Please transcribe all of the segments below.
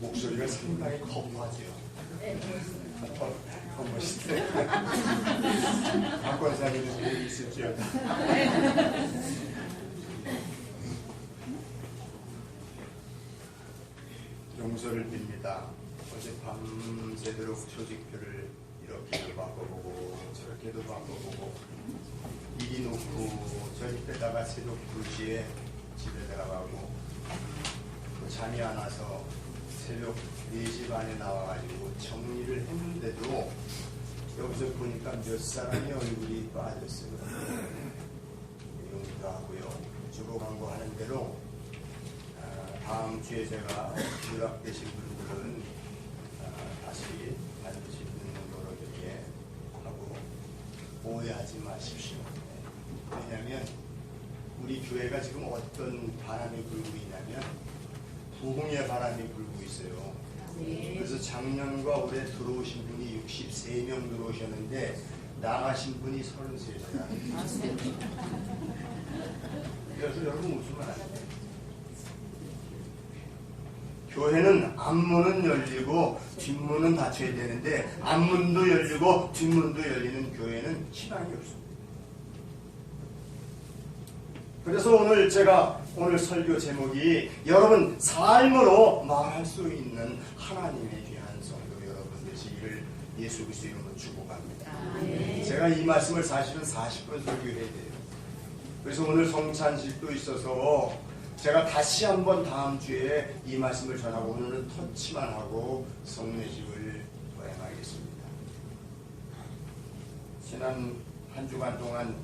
목소리가 상당히 커보하죠. 더 멋있대. 박권사님도 얘기 있었죠. 용서를 빕니다. 어제 밤새도록 조직표를 이렇게도 바꿔보고 저렇게도 바꿔보고 이리 놓고 저리 빼다가 새벽 2시에 집에 들어가고 또 잠이 안 와서 새벽 4시 반에 나와가지고 정리를 했는데도 여기서 보니까 몇 사람이 얼굴이 빠졌어요. 용기도 하고요. 주고 광고 하는 대로 다음 주에 제가 유락되신 분들은 다시 반드시 듣는 거로 이렇게 하고 오해하지 마십시오. 왜냐하면 우리 교회가 지금 어떤 바람이 불고 있냐면 부흥의 바람이 불고 있어요. 그래서 작년과 올해 들어오신 분이 63명 들어오셨는데 나가신 분이 33명. 그래서 여러분 웃으면 안 돼요. 교회는 앞문은 열리고 뒷문은 닫혀야 되는데 앞문도 열리고 뒷문도 열리는 교회는 희망이 없습니다. 그래서 오늘 제가 오늘 설교 제목이 여러분 삶으로 말할 수 있는 하나님의 귀한 성도 여러분 되시기를 예수 그리스도 이름으로 축복합니다. 제가 이 말씀을 사실은 40분 설교해야 돼요. 그래서 오늘 성찬식도 있어서 제가 다시 한번 다음 주에 이 말씀을 전하고 오늘은 터치만 하고 성례식을 거행하겠습니다. 지난 한 주간 동안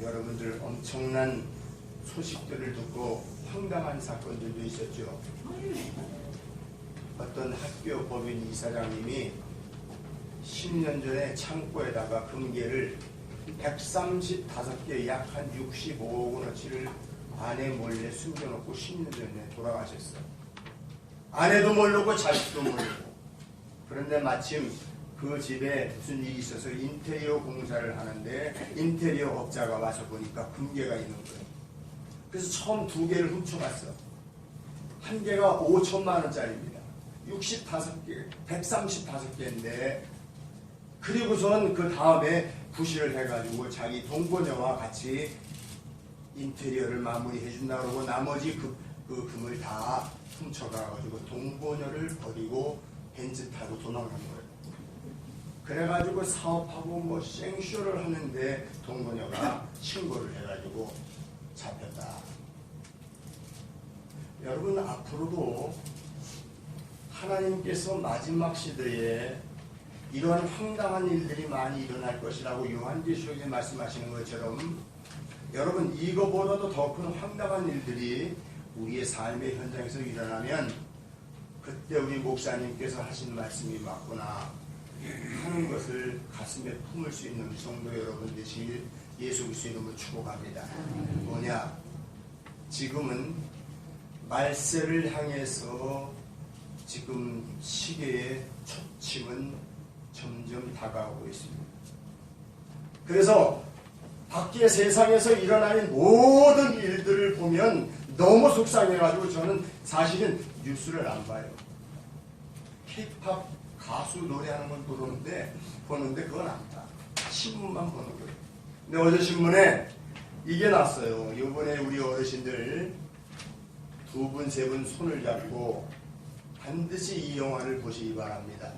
여러분들 엄청난 소식들을 듣고 황당한 사건들도 있었죠. 어떤 학교 법인 이사장님이 10년 전에 창고에다가 금괴를 135개 약 한 65억 원어치를 아내 몰래 숨겨놓고 10년 전에 돌아가셨어요. 아내도 모르고 자식도 모르고. 그런데 마침 그 집에 무슨 일이 있어서 인테리어 공사를 하는데 인테리어 업자가 와서 보니까 금괴가 있는 거예요. 그래서 처음 2개를 훔쳐갔어. 한 개가 5천만 원짜리입니다. 65개, 135개인데 그리고선 그 다음에 구실을 해가지고 자기 동거녀와 같이 인테리어를 마무리해 준다고 그러고 나머지 그 금을 다 훔쳐가가지고 동거녀를 버리고 벤츠 타고 도망간 거예요. 그래가지고 사업하고 뭐 생쇼를 하는데 동거녀가 신고를 해가지고 잡혔다. 여러분 앞으로도 하나님께서 마지막 시대에 이러한 황당한 일들이 많이 일어날 것이라고 요한계시록에 말씀하시는 것처럼 여러분 이거보다도 더 큰 황당한 일들이 우리의 삶의 현장에서 일어나면 그때 우리 목사님께서 하신 말씀이 맞구나 하는 것을 가슴에 품을 수 있는 성도 여러분 되시길 예수 그리스도 이름으로 축복합니다. 뭐냐? 지금은 말세를 향해서 지금 시계의 초침은 점점 다가오고 있습니다. 그래서 밖에 세상에서 일어나는 모든 일들을 보면 너무 속상해가지고 저는 사실은 뉴스를 안 봐요. K-팝 가수 노래하는 건 보는데 그건 안 봐. 신문만 보는 거예요. 근데 어제 신문에 이게 났어요. 이번에 우리 어르신들 2분, 3분 손을 잡고 반드시 이 영화를 보시기 바랍니다.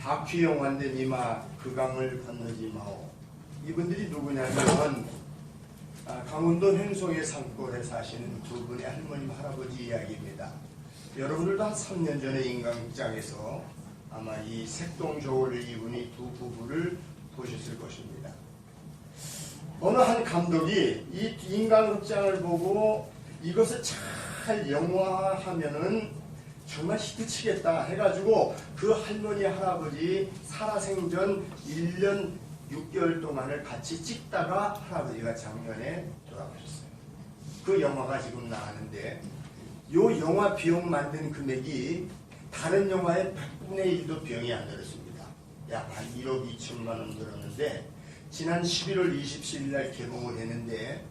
다큐 영화인데 니마 그 강을 건너지 마오. 이분들이 누구냐면 강원도 횡성의 산골에 사시는 2분의 할머님 할아버지 이야기입니다. 여러분들도 한 3년 전에 인간극장에서 아마 이 색동저울을 입은 이 두 부부를 보셨을 것입니다. 어느 한 감독이 이 인간극장을 보고 이것을 잘 영화하면은 정말 히트치겠다 해가지고 그 할머니 할아버지 살아생전 1년 6개월 동안을 같이 찍다가 할아버지가 작년에 돌아가셨어요. 그 영화가 지금 나왔는데 요 영화 비용 만든 금액이 다른 영화의 100분의 1도 비용이 안 들었습니다. 약 한 1억 2천만 원 들었는데 지난 11월 27일 날 개봉을 했는데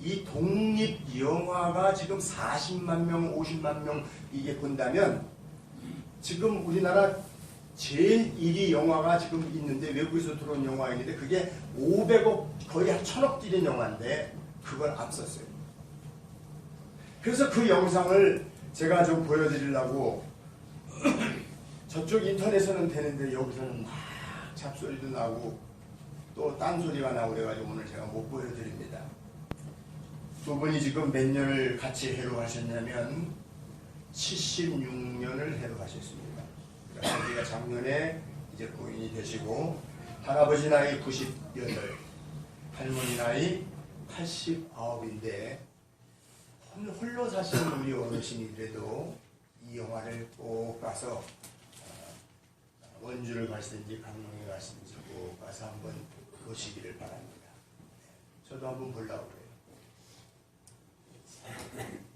이 독립 영화가 지금 40만 명, 50만 명 이게 본다면 지금 우리나라 제일 1위 영화가 지금 있는데 외국에서 들어온 영화가 있는데 그게 500억 거의 한 1000억 들인 영화인데 그걸 앞섰어요. 그래서 그 영상을 제가 좀 보여드리려고 저쪽 인터넷에는 되는데 여기서는 막 잡소리도 나고 또 딴소리가 나고 그래가지고 오늘 제가 못 보여드립니다. 두 분이 지금 몇 년을 같이 해로하셨냐면 76년을 해로하셨습니다. 그러니까 자기가 작년에 이제 고인이 되시고 할아버지 나이 98, 할머니 나이 89인데 홀로 사시는 우리 어르신이라도 이 영화를 꼭 가서 원주를 가시든지 강릉에 가시든지 꼭 가서 한번 보시기를 바랍니다. 저도 한번 보려고 그래요.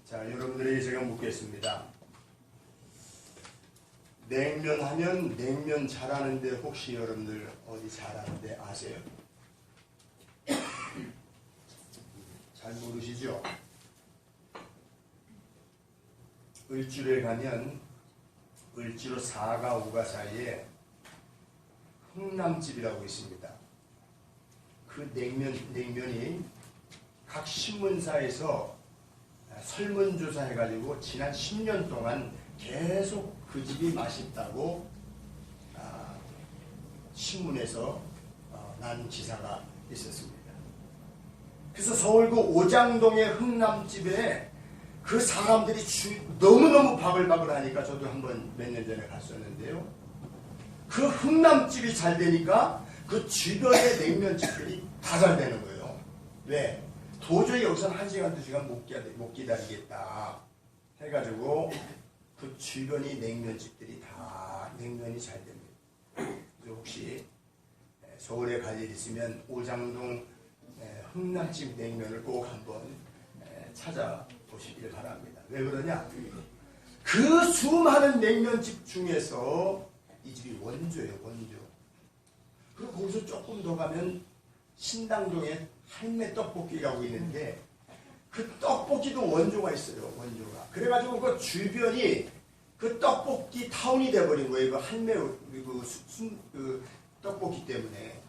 자, 여러분들에게 제가 묻겠습니다. 냉면 하면 냉면 잘하는데 혹시 여러분들 어디 잘하는데 아세요? 잘 모르시죠? 을주에 가면 을지로 4가 5가 사이에 흥남집이라고 있습니다. 그 냉면이 각 신문사에서 설문조사해가지고 지난 10년 동안 계속 그 집이 맛있다고 신문에서 난 기사가 있었습니다. 그래서 서울구 오장동의 흥남집에 그 사람들이 너무너무 바글바글 하니까 저도 한번 몇 년 전에 갔었는데요. 그 흥남집이 잘 되니까 그 주변의 냉면집들이 다 잘 되는 거예요. 왜? 도저히 여기서는 1시간, 2시간 못 기다리겠다 해가지고 그 주변이 냉면집들이 다 냉면이 잘 됩니다. 그래서 혹시 서울에 갈 일 있으면 오장동 흥남집 냉면을 꼭 한번 찾아보시길 바랍니다. 왜 그러냐? 그 수많은 냉면집 중에서 이 집이 원조예요, 원조. 그리고 거기서 조금 더 가면 신당동에 할매 떡볶이라고 있는데 그 떡볶이도 원조가 있어요, 원조가. 그래가지고 그 주변이 그 떡볶이 타운이 돼버린 거예요, 그 할매 그 떡볶이 때문에.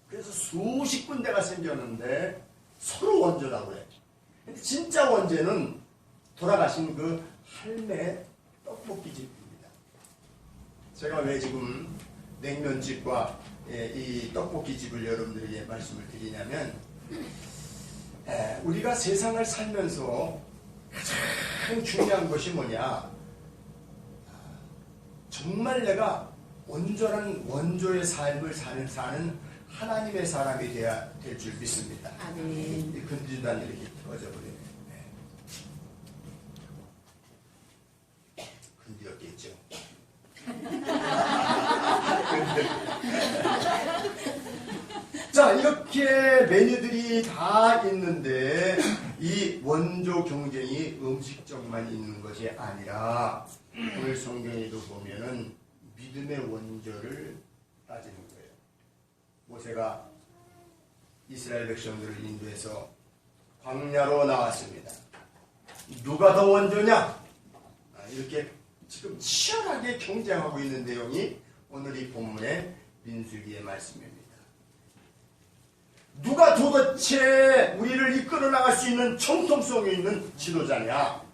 그래서 수십 군데가 생겼는데 서로 원조라고 해요. 근데 진짜 원조는 돌아가신 그 할매 떡볶이집입니다. 제가 왜 지금 냉면집과 이 떡볶이집을 여러분들에게 말씀을 드리냐면 우리가 세상을 살면서 가장 중요한 것이 뭐냐, 정말 내가 온전한 원조의 삶을 사는 하나님의 사람이 되어야 될 줄 믿습니다. 아멘. 건드리도 않는 이렇게 터져버리네. 건드렸겠죠. 자, 이렇게 메뉴들이 다 있는데 이 원조 경쟁이 음식점만 있는 것이 아니라 오늘 성경에도 보면은 믿음의 원조를 따지는 거예요. 모세가 이스라엘 백성들을 인도해서 광야로 나왔습니다. 누가 더 원조냐? 이렇게 지금 치열하게 경쟁하고 있는 내용이 오늘 이 본문의 민수기의 말씀입니다. 누가 도대체 우리를 이끌어 나갈 수 있는 정통성이 있는 지도자냐?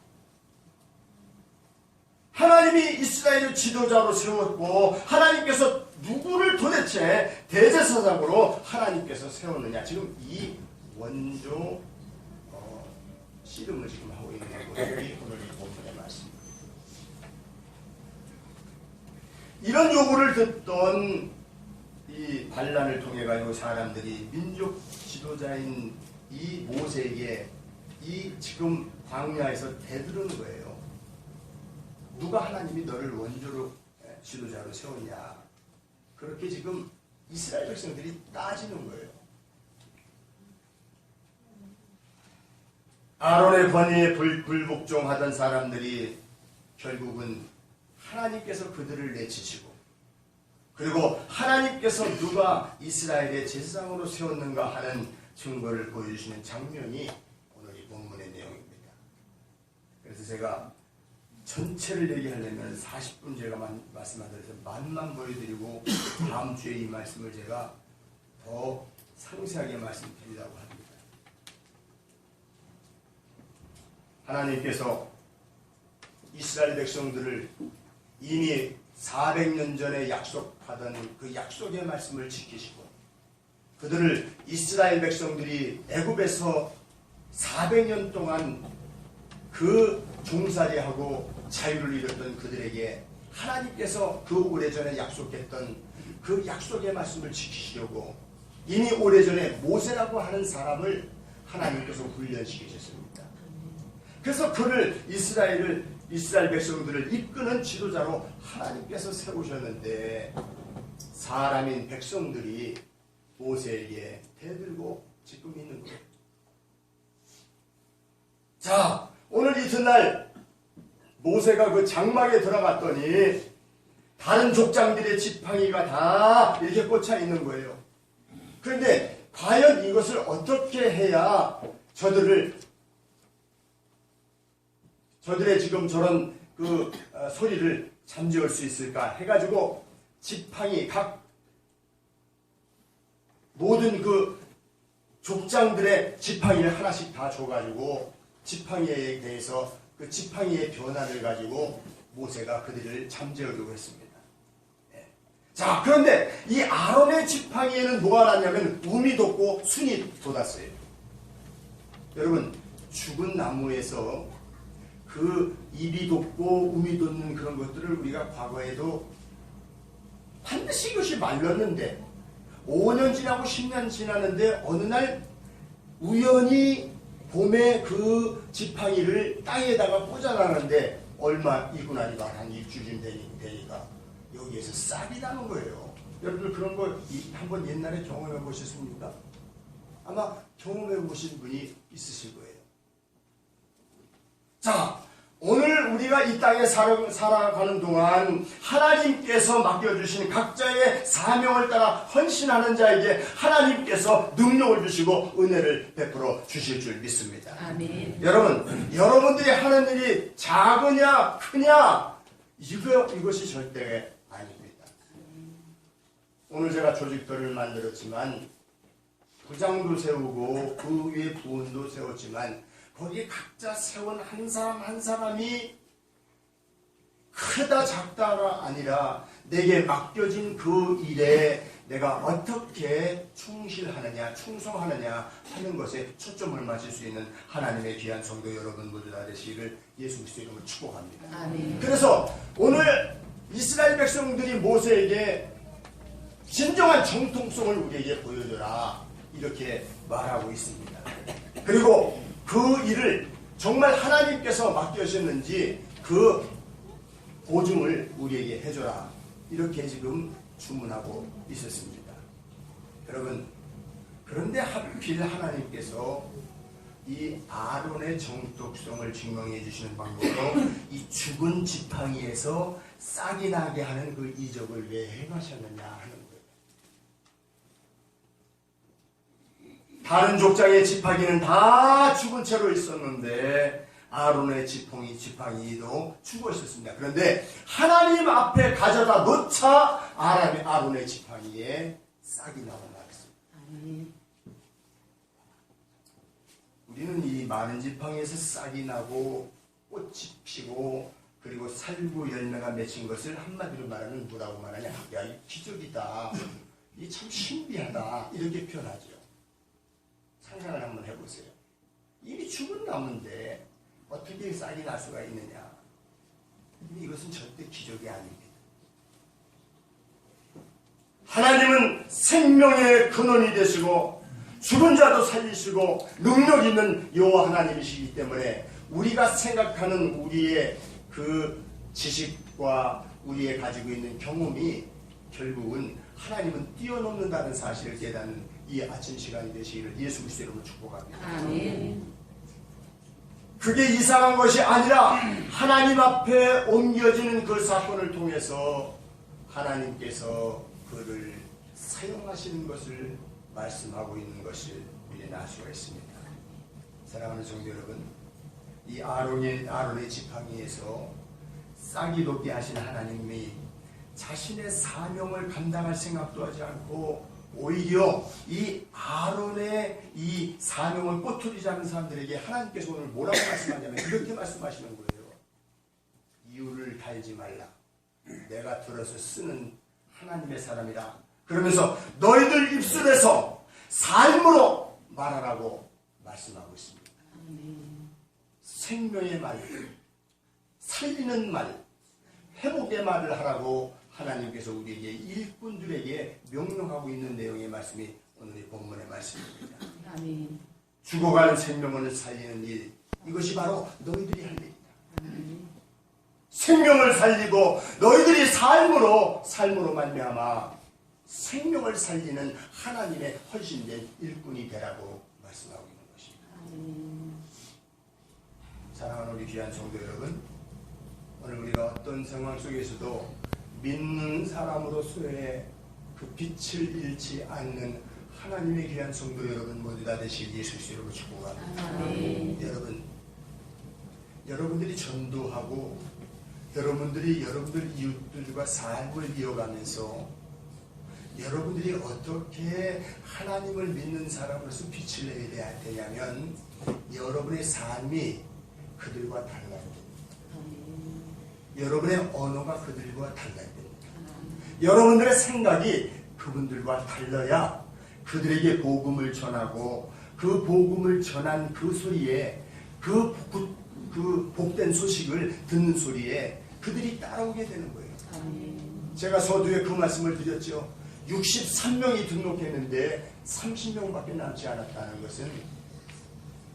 하나님이 이스라엘을 지도자로 세웠고 하나님께서 누구를 도대체 대제사장으로 하나님께서 세웠느냐? 지금 이 원조 씨름을 지금 하고 있는 것들이 오늘 이 본문의 말씀입니다. 이런 요구를 듣던 이 반란을 통해 가지고 사람들이 민족 지도자인 이 모세에게 이 지금 광야에서 대들은 거예요. 누가 하나님이 너를 원조로 지도자로 세웠냐? 그렇게 지금 이스라엘 백성들이 따지는 거예요. 아론의 권위에 불복종하던 사람들이 결국은 하나님께서 그들을 내치시고, 그리고 하나님께서 누가 이스라엘의 제사장으로 세웠는가 하는 증거를 보여주시는 장면이 그래서 제가 전체를 얘기하려면 40분 제가 말씀하셔서 맛만 보여드리고 다음 주에 이 말씀을 제가 더 상세하게 말씀드리려고 합니다. 하나님께서 이스라엘 백성들을 이미 400년 전에 약속하던 그 약속의 말씀을 지키시고 그들을 이스라엘 백성들이 애굽에서 400년 동안 그 종살이하고 자유를 이뤘던 그들에게 하나님께서 그 오래전에 약속했던 그 약속의 말씀을 지키시려고 이미 오래전에 모세라고 하는 사람을 하나님께서 훈련시키셨습니다. 그래서 그를 이스라엘 백성들을 이끄는 지도자로 하나님께서 세우셨는데 사람인 백성들이 모세에게 대들고 지금 있는 거예요. 자, 오늘 이튿날 모세가 그 장막에 들어갔더니 다른 족장들의 지팡이가 다 이렇게 꽂혀 있는 거예요. 그런데 과연 이것을 어떻게 해야 저들의 지금 저런 그 소리를 잠재울 수 있을까 해가지고 지팡이 모든 그 족장들의 지팡이를 하나씩 다 줘가지고 지팡이에 대해서 그 지팡이의 변화를 가지고 모세가 그들을 잠재우려고 했습니다. 자, 그런데 이 아론의 지팡이에는 뭐가 났냐면 움이 돋고 순이 돋았어요. 여러분, 죽은 나무에서 그 입이 돋고 움이 돋는 그런 것들을 우리가 과거에도 반드시 이것이 말렸는데 5년 지나고 10년 지나는데 어느 날 우연히 봄에 그 지팡이를 땅에다가 꽂아놨는데 얼마 이고 나니까 한 일주일 되니까 여기에서 싹이 나는 거예요. 여러분들 그런 거 한번 옛날에 경험해 보셨습니까? 아마 경험해 보신 분이 있으실 거예요. 자, 오늘 우리가 이 땅에 살아가는 동안 하나님께서 맡겨주신 각자의 사명을 따라 헌신하는 자에게 하나님께서 능력을 주시고 은혜를 베풀어 주실 줄 믿습니다. 아멘. 여러분, 여러분들이 하는 일이 작으냐 크냐 이것이 절대 아닙니다. 오늘 제가 조직들을 만들었지만 부장도 세우고 그 위에 부원도 세웠지만 거기에 각자 세운 한 사람 한 사람이 크다 작다가 아니라 내게 맡겨진 그 일에 내가 어떻게 충실하느냐 충성하느냐 하는 것에 초점을 맞출 수 있는 하나님의 귀한 성도 여러분 모두 다 되시기를 예수 그리스도의 이름으로 축복합니다. 아멘. 그래서 오늘 이스라엘 백성들이 모세에게 진정한 정통성을 우리에게 보여줘라 이렇게 말하고 있습니다. 그리고 그 일을 정말 하나님께서 맡겨주셨는지 그 보증을 우리에게 해줘라 이렇게 지금 주문하고 있었습니다. 여러분, 그런데 하필 하나님께서 이 아론의 정통성을 증명해 주시는 방법으로 이 죽은 지팡이에서 싹이 나게 하는 그 이적을 왜 행하셨느냐 하는 거예요. 다른 족장의 지팡이는 다 죽은 채로 있었는데 아론의 지팡이도 죽어 있었습니다. 그런데 하나님 앞에 가져다 놓자 아론의 지팡이에 싹이 나고 나왔습니다. 우리는 이 많은 지팡이에서 싹이 나고 꽃이 피고 그리고 살구 열매가 맺힌 것을 한마디로 말하면 뭐라고 말하냐? 야, 이 기적이다. 이 참 신비하다. 이렇게 표현하죠. 상상을 한번 해보세요. 이미 죽은 나무인데 어떻게 싹이 날 수가 있느냐? 근데 이것은 절대 기적이 아닙니다. 하나님은 생명의 근원이 되시고 죽은 자도 살리시고 능력 있는 여호와 하나님이시기 때문에 우리가 생각하는 우리의 그 지식과 우리의 가지고 있는 경험이 결국은 하나님은 뛰어넘는다는 사실을 깨닫는 이 아침 시간이 되시기를 예수 그리스도 이름으로 축복합니다. 아멘. 그게 이상한 것이 아니라 하나님 앞에 옮겨지는 그 사건을 통해서 하나님께서 그를 사용하시는 것을 말씀하고 있는 것을 우리는 알 수가 있습니다. 사랑하는 성도 여러분, 이 아론의 지팡이에서 싹이 돋게 하신 하나님이 자신의 사명을 감당할 생각도 하지 않고 오히려 이 아론의 이 사명을 꼬투리지 않는 사람들에게 하나님께서 오늘 뭐라고 말씀하냐면 이렇게 말씀하시는 거예요. 이유를 달지 말라. 내가 들어서 쓰는 하나님의 사람이라. 그러면서 너희들 입술에서 삶으로 말하라고 말씀하고 있습니다. 생명의 말, 살리는 말, 회복의 말을 하라고 하나님께서 우리에게 일꾼들에게 명령하고 있는 내용의 말씀이 오늘의 본문의 말씀입니다. 아멘. 죽어가는 생명을 살리는 일, 이것이 바로 너희들이 할 일이다. 생명을 살리고 너희들이 삶으로 말미암아 생명을 살리는 하나님의 헌신된 일꾼이 되라고 말씀하고 있는 것입니다. 사랑하는 우리 귀한 성도 여러분, 오늘 우리가 어떤 상황 속에서도 믿는 사람으로서의 그 빛을 잃지 않는 하나님의 귀한 성도 여러분 모두 다 되시길 예수 이름으로 축복합니다. 여러분들이 전도하고 여러분들 이웃들과 삶을 이어가면서 여러분들이 어떻게 하나님을 믿는 사람으로서 빛을 내야 되냐면 여러분의 삶이 그들과 달라야 됩니다. 여러분의 언어가 그들과 달라야 됩니다. 여러분들의 생각이 그분들과 달라야 그들에게 복음을 전하고 그 복음을 전한 그 소리에 그 복된 소식을 듣는 소리에 그들이 따라오게 되는 거예요. 제가 서두에 그 말씀을 드렸죠. 63명이 등록했는데 30명밖에 남지 않았다는 것은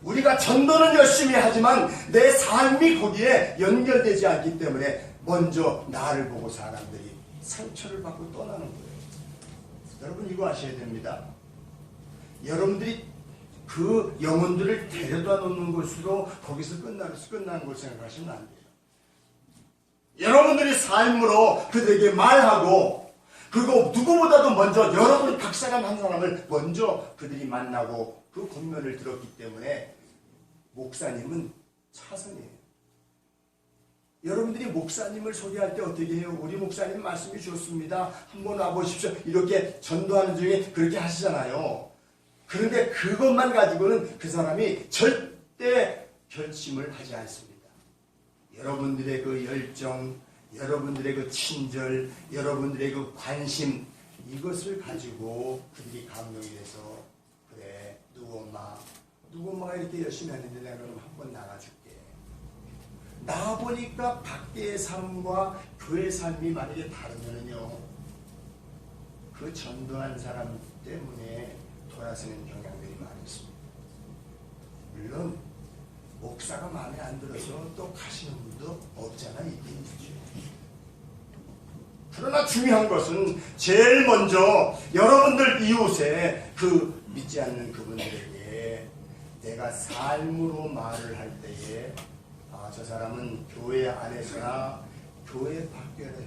우리가 전도는 열심히 하지만 내 삶이 거기에 연결되지 않기 때문에 먼저 나를 보고 사람들이 상처를 받고 떠나는 거예요. 여러분 이거 아셔야 됩니다. 여러분들이 그 영혼들을 데려다 놓는 것으로 거기서 끝나는 걸 생각하시면 안 돼요. 여러분들이 삶으로 그들에게 말하고 그리고 누구보다도 먼저 여러분 각 사람 한 사람을 먼저 그들이 만나고 그 권면을 들었기 때문에 목사님은 차선이에요. 여러분들이 목사님을 소개할 때 어떻게 해요? 우리 목사님 말씀이 좋습니다. 한번 와보십시오. 이렇게 전도하는 중에 그렇게 하시잖아요. 그런데 그것만 가지고는 그 사람이 절대 결심을 하지 않습니다. 여러분들의 그 열정, 여러분들의 그 친절, 여러분들의 그 관심, 이것을 가지고 그들이 감동이 돼서 그래 누구 엄마가 이렇게 열심히 하는데 내가 그럼 한번 나가줄게. 나와보니까 밖의 삶과 교회 삶이 만약에 다르면요 그 전도한 사람 때문에 돌아서는 경향들이 많이 있습니다. 물론 목사가 마음에 안 들어서 또 가시는 분도 없잖아. 있긴 있죠. 그러나 중요한 것은 제일 먼저 여러분들 이웃에 그 믿지 않는 그분들에게 내가 삶으로 말을 할 때에 저 사람은 교회 안에서나 교회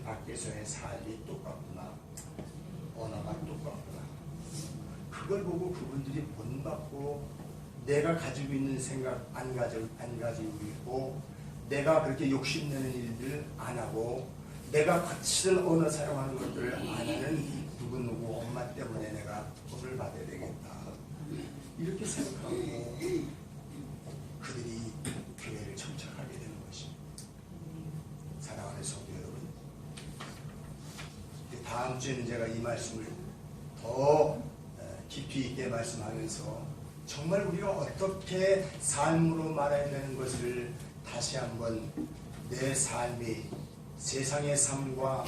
밖에서의 삶이 똑같구나. 언어가 똑같구나. 그걸 보고 그분들이 본받고 내가 가지고 있는 생각 안 가지고 있고 내가 그렇게 욕심내는 일들 안 하고 내가 거칠은 언어 사용하는 것들을 안 하는 누구 엄마 때문에 내가 법을 받아야 되겠다. 이렇게 생각하고 그들이 교회를 청착하게 되는 것입니다. 사랑하는 성도 여러분, 다음 주에는 제가 이 말씀을 더 깊이 있게 말씀하면서 정말 우리가 어떻게 삶으로 말해야 되는 것을 다시 한번 내 삶이 세상의 삶과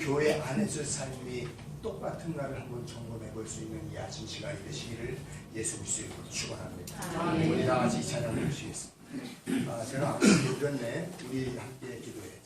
교회 안에서의 삶이 똑같은가를 한번 점검해 볼 수 있는 이 아침 시간이 되시기를 예수 그리스도의 이름으로 축원합니다. 우리 다 같이 찬양해 주시겠습니다. 제가 아까 드렸네. 우리 함께 기도해요.